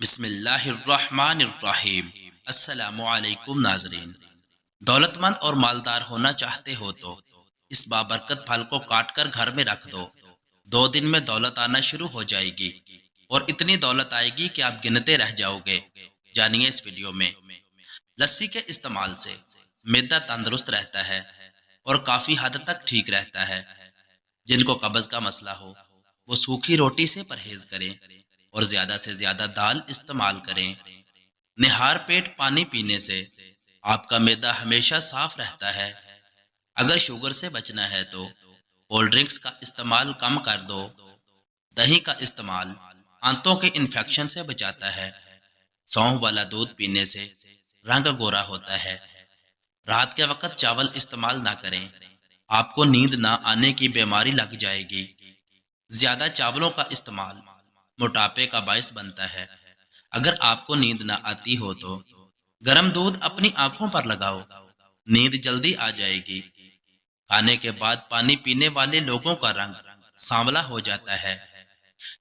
بسم اللہ الرحمن الرحیم۔ السلام علیکم ناظرین، دولت مند اور مالدار ہونا چاہتے ہو تو اس بابرکت پھل کو کاٹ کر گھر میں رکھ دو۔ 2 دن میں دولت آنا شروع ہو جائے گی اور اتنی دولت آئے گی کہ آپ گنتے رہ جاؤ گے۔ جانیے اس ویڈیو میں۔ لسی کے استعمال سے معدہ تندرست رہتا ہے اور کافی حد تک ٹھیک رہتا ہے۔ جن کو قبض کا مسئلہ ہو وہ سوکھی روٹی سے پرہیز کریں اور زیادہ سے زیادہ دال استعمال کریں۔ نہار پیٹ پانی پینے سے آپ کا معدہ ہمیشہ صاف رہتا ہے۔ اگر شوگر سے بچنا ہے تو کولڈ ڈرنکس کا استعمال کم کر دو۔ دہی کا استعمال آنتوں کے انفیکشن سے بچاتا ہے۔ سونف والا دودھ پینے سے رنگ گورا ہوتا ہے۔ رات کے وقت چاول استعمال نہ کریں، آپ کو نیند نہ آنے کی بیماری لگ جائے گی۔ زیادہ چاولوں کا استعمال موٹاپے کا باعث بنتا ہے۔ اگر آپ کو نیند نہ آتی ہو تو گرم دودھ اپنی آنکھوں پر لگاؤ، نیند جلدی آ جائے گی۔ کھانے کے بعد پانی پینے والے لوگوں کا رنگ سانولا ہو جاتا ہے۔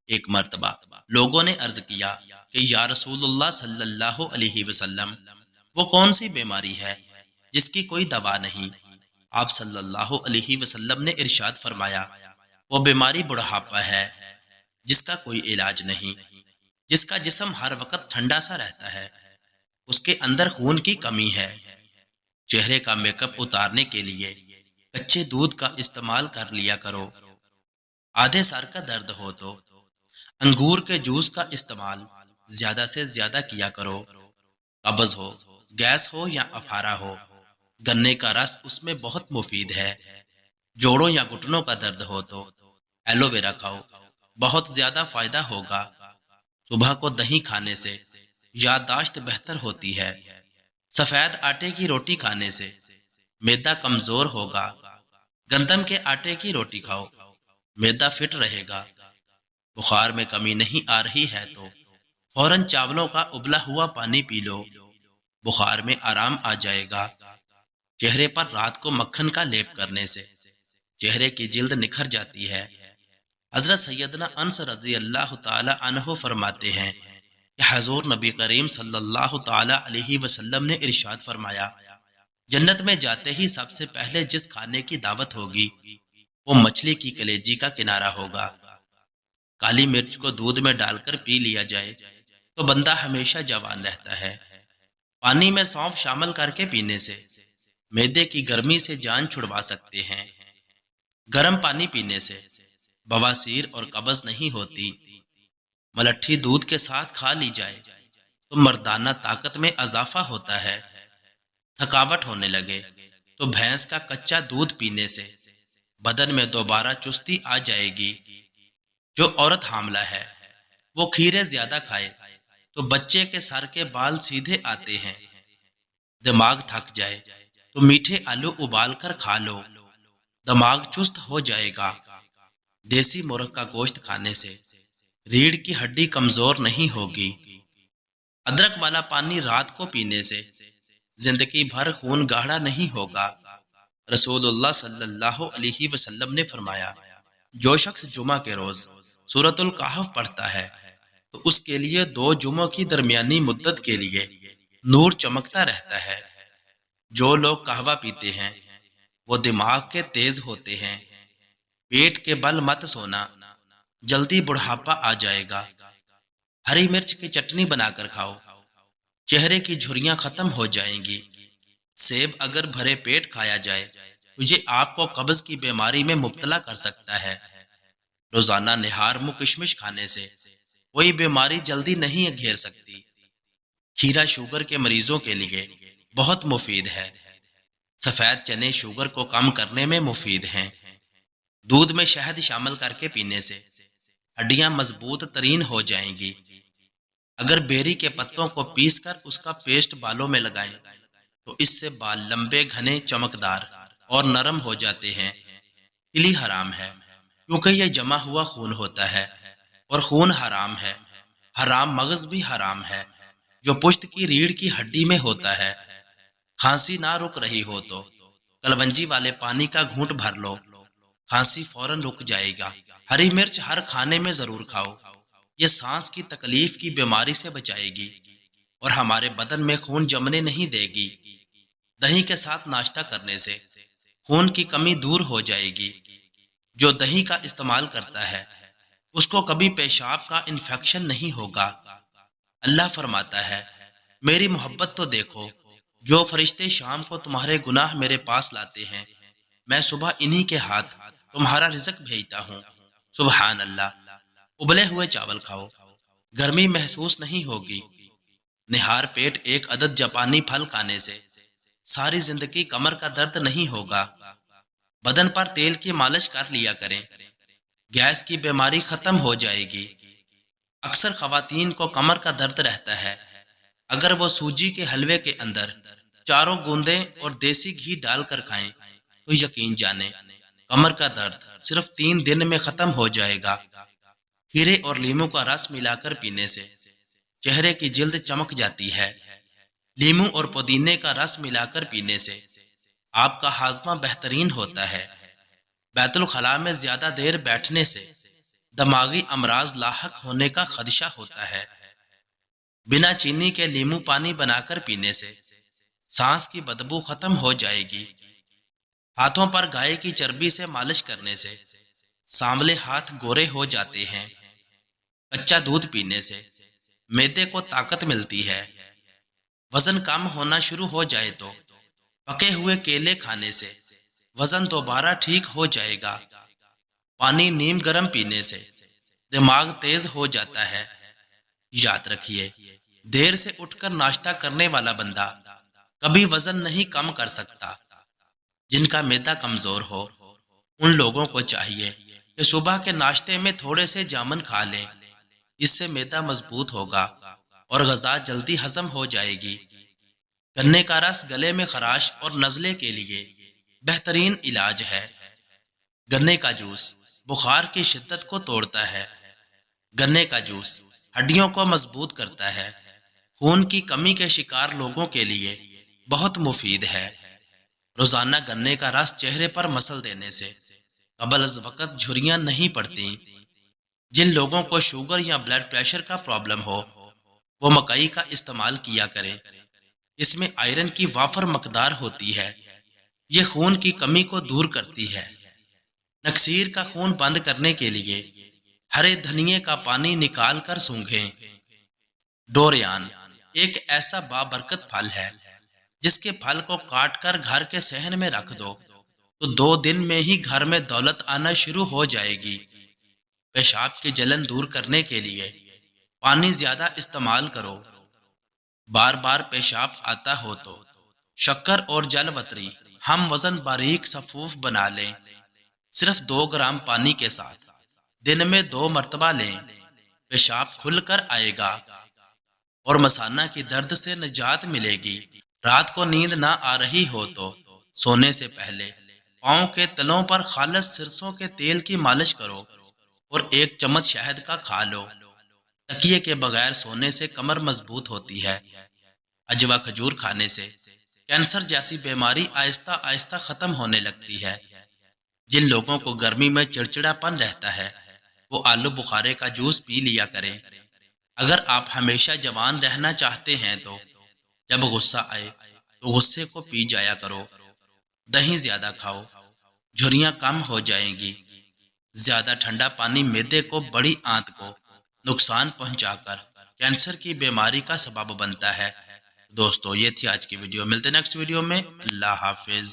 ایک مرتبہ لوگوں نے عرض کیا کہ یا رسول اللہ صلی اللہ علیہ وسلم، وہ کون سی بیماری ہے جس کی کوئی دوا نہیں؟ آپ صلی اللہ علیہ وسلم نے ارشاد فرمایا، وہ بیماری بڑھاپا ہے جس کا کوئی علاج نہیں، جس کا جسم ہر وقت ٹھنڈا سا رہتا ہے، اس کے اندر خون کی کمی ہے۔ چہرے کا میک اپ اتارنے کے لیے کچے دودھ کا استعمال کر لیا کرو۔ آدھے سر کا درد ہو تو انگور کے جوس کا استعمال زیادہ سے زیادہ کیا کرو۔ قبض ہو، گیس ہو یا افارہ ہو، گنے کا رس اس میں بہت مفید ہے۔ جوڑوں یا گھٹنوں کا درد ہو تو ایلو ویرا کھاؤ، بہت زیادہ فائدہ ہوگا۔ صبح کو دہی کھانے سے یادداشت بہتر ہوتی ہے۔ سفید آٹے کی روٹی کھانے سے معدہ کمزور ہوگا۔ گندم کے آٹے کی روٹی کھاؤ، معدہ فٹ رہے گا۔ بخار میں کمی نہیں آ رہی ہے تو فوراً چاولوں کا ابلا ہوا پانی پی لو، بخار میں آرام آ جائے گا۔ چہرے پر رات کو مکھن کا لیپ کرنے سے چہرے کی جلد نکھر جاتی ہے۔ حضرت سیدنا انس رضی اللہ تعالی عنہ فرماتے ہیں کہ حضور نبی کریم صلی اللہ تعالی علیہ وسلم نے ارشاد فرمایا، جنت میں جاتے ہی سب سے پہلے جس کھانے کی دعوت ہوگی وہ مچھلی کی کلیجی کا کنارہ ہوگا۔ کالی مرچ کو دودھ میں ڈال کر پی لیا جائے تو بندہ ہمیشہ جوان رہتا ہے۔ پانی میں سونف شامل کر کے پینے سے معدے کی گرمی سے جان چھڑوا سکتے ہیں۔ گرم پانی پینے سے بواسیر اور قبض نہیں ہوتی۔ ملٹھی دودھ کے ساتھ کھا لی جائے تو مردانہ طاقت میں اضافہ ہوتا ہے۔ تھکاوٹ ہونے لگے تو بھینس کا کچا دودھ پینے سے بدن میں دوبارہ چستی آ جائے گی۔ جو عورت حاملہ ہے وہ کھیرے زیادہ کھائے تو بچے کے سر کے بال سیدھے آتے ہیں۔ دماغ تھک جائے تو میٹھے آلو ابال کر کھا لو، دماغ چست ہو جائے گا۔ دیسی مرغ کا گوشت کھانے سے ریڑھ کی ہڈی کمزور نہیں ہوگی۔ ادرک والا پانی رات کو پینے سے زندگی بھر خون گاڑھا نہیں ہوگا۔ رسول اللہ صلی اللہ علیہ وسلم نے فرمایا، جو شخص جمعہ کے روز سورۃ الکہف پڑھتا ہے تو اس کے لیے 2 جمعوں کی درمیانی مدت کے لیے نور چمکتا رہتا ہے۔ جو لوگ قہوہ پیتے ہیں وہ دماغ کے تیز ہوتے ہیں۔ پیٹ کے بل مت سونا، جلدی بڑھاپا آ جائے گا۔ ہری مرچ کی چٹنی بنا کر کھاؤ، چہرے کی جھریاں ختم ہو جائیں گی۔ سیب اگر بھرے پیٹ کھایا جائے تو یہ آپ کو قبض کی بیماری میں مبتلا کر سکتا ہے۔ روزانہ نہار منہ کشمش کھانے سے کوئی بیماری جلدی نہیں گھیر سکتی۔ کھیرا شوگر کے مریضوں کے لیے بہت مفید ہے۔ سفید چنے شوگر کو کم کرنے میں مفید ہیں۔ دودھ میں شہد شامل کر کے پینے سے ہڈیاں مضبوط ترین ہو جائیں گی۔ اگر بیری کے پتوں کو پیس کر اس کا پیسٹ بالوں میں لگائیں تو اس سے بال لمبے، گھنے، چمکدار اور نرم ہو جاتے ہیں۔ تلی حرام ہے کیونکہ یہ جمع ہوا خون ہوتا ہے اور خون حرام ہے۔ حرام مغز بھی حرام ہے جو پشت کی ریڑھ کی ہڈی میں ہوتا ہے۔ کھانسی نہ رک رہی ہو تو کلونجی والے پانی کا گھونٹ بھر لو، کھانسی فوراً رک جائے گا۔ ہری مرچ ہر کھانے میں ضرور کھاؤ، یہ سانس کی تکلیف کی بیماری سے بچائے گی اور ہمارے بدن میں خون جمنے نہیں دے گی۔ دہی کے ساتھ ناشتہ کرنے سے خون کی کمی دور ہو جائے گی۔ جو دہی کا استعمال کرتا ہے اس کو کبھی پیشاب کا انفیکشن نہیں ہوگا۔ اللہ فرماتا ہے، میری محبت تو دیکھو، جو فرشتے شام کو تمہارے گناہ میرے پاس لاتے ہیں، میں صبح انہی کے ہاتھ تمہارا رزق بھیجتا ہوں۔ سبحان اللہ۔ ابلے ہوئے چاول کھاؤ، گرمی محسوس نہیں ہوگی۔ نہار پیٹ ایک عدد جاپانی پھل کھانے سے ساری زندگی کمر کا درد نہیں ہوگا۔ بدن پر تیل کی مالش کر لیا کریں، گیس کی بیماری ختم ہو جائے گی۔ اکثر خواتین کو کمر کا درد رہتا ہے، اگر وہ سوجی کے حلوے کے اندر چاروں گوندیں اور دیسی گھی ڈال کر کھائیں تو یقین جانیں کمر کا درد صرف 3 دن میں ختم ہو جائے گا۔ کھیرے اور لیموں کا رس ملا کر پینے سے چہرے کی جلد چمک جاتی ہے۔ لیموں اور پودینے کا رس ملا کر پینے سے آپ کا ہاضمہ بہترین ہوتا ہے۔ بیت الخلاء میں زیادہ دیر بیٹھنے سے دماغی امراض لاحق ہونے کا خدشہ ہوتا ہے۔ بنا چینی کے لیموں پانی بنا کر پینے سے سانس کی بدبو ختم ہو جائے گی۔ ہاتھوں پر گائے کی چربی سے مالش کرنے سے سانبلے ہاتھ گورے ہو جاتے ہیں۔ کچا دودھ پینے سے معدے کو طاقت ملتی ہے۔ وزن کم ہونا شروع ہو جائے تو پکے ہوئے کیلے کھانے سے وزن دوبارہ ٹھیک ہو جائے گا۔ پانی نیم گرم پینے سے دماغ تیز ہو جاتا ہے۔ یاد رکھیے، دیر سے اٹھ کر ناشتہ کرنے والا بندہ کبھی وزن نہیں کم کر سکتا۔ جن کا معدہ کمزور ہو ان لوگوں کو چاہیے کہ صبح کے ناشتے میں تھوڑے سے جامن کھا لیں، اس سے معدہ مضبوط ہوگا اور غذا جلدی ہضم ہو جائے گی۔ گنے کا رس گلے میں خراش اور نزلے کے لیے بہترین علاج ہے۔ گنے کا جوس بخار کی شدت کو توڑتا ہے۔ گنے کا جوس ہڈیوں کو مضبوط کرتا ہے۔ خون کی کمی کے شکار لوگوں کے لیے بہت مفید ہے۔ روزانہ گنے کا رس چہرے پر مسل دینے سے قبل از وقت جھریاں نہیں پڑتی۔ جن لوگوں کو شوگر یا بلڈ پریشر کا پرابلم ہو وہ مکئی کا استعمال کیا کریں، اس میں آئرن کی وافر مقدار ہوتی ہے، یہ خون کی کمی کو دور کرتی ہے۔ نکسیر کا خون بند کرنے کے لیے ہرے دھنیے کا پانی نکال کر سونگھیں۔ ڈوریان ایک ایسا بابرکت پھل ہے جس کے پھل کو کاٹ کر گھر کے صحن میں رکھ دو تو 2 دن میں ہی گھر میں دولت آنا شروع ہو جائے گی۔ پیشاب کی جلن دور کرنے کے لیے پانی زیادہ استعمال کرو۔ بار بار پیشاب آتا ہو تو شکر اور جل وتری ہم وزن باریک صفوف بنا لیں، صرف 2 گرام پانی کے ساتھ دن میں 2 مرتبہ لیں، پیشاب کھل کر آئے گا اور مثانہ کی درد سے نجات ملے گی۔ رات کو نیند نہ آ رہی ہو تو سونے سے پہلے پاؤں کے تلوں پر خالص سرسوں کے تیل کی مالش کرو اور 1 چمچ شہد کا کھا لو۔ تکیے کے بغیر سونے سے کمر مضبوط ہوتی ہے۔ اجوا کھجور کھانے سے کینسر جیسی بیماری آہستہ آہستہ ختم ہونے لگتی ہے۔ جن لوگوں کو گرمی میں چڑچڑا پن رہتا ہے وہ آلو بخارے کا جوس پی لیا کریں۔ اگر آپ ہمیشہ جوان رہنا چاہتے ہیں تو جب غصہ آئے تو غصے کو پی جایا کرو۔ دہی زیادہ کھاؤ، جھریاں کم ہو جائیں گی۔ زیادہ ٹھنڈا پانی معدے کو بڑی آنت کو نقصان پہنچا کر کینسر کی بیماری کا سبب بنتا ہے۔ دوستو یہ تھی آج کی ویڈیو، ملتے نیکسٹ ویڈیو میں۔ اللہ حافظ۔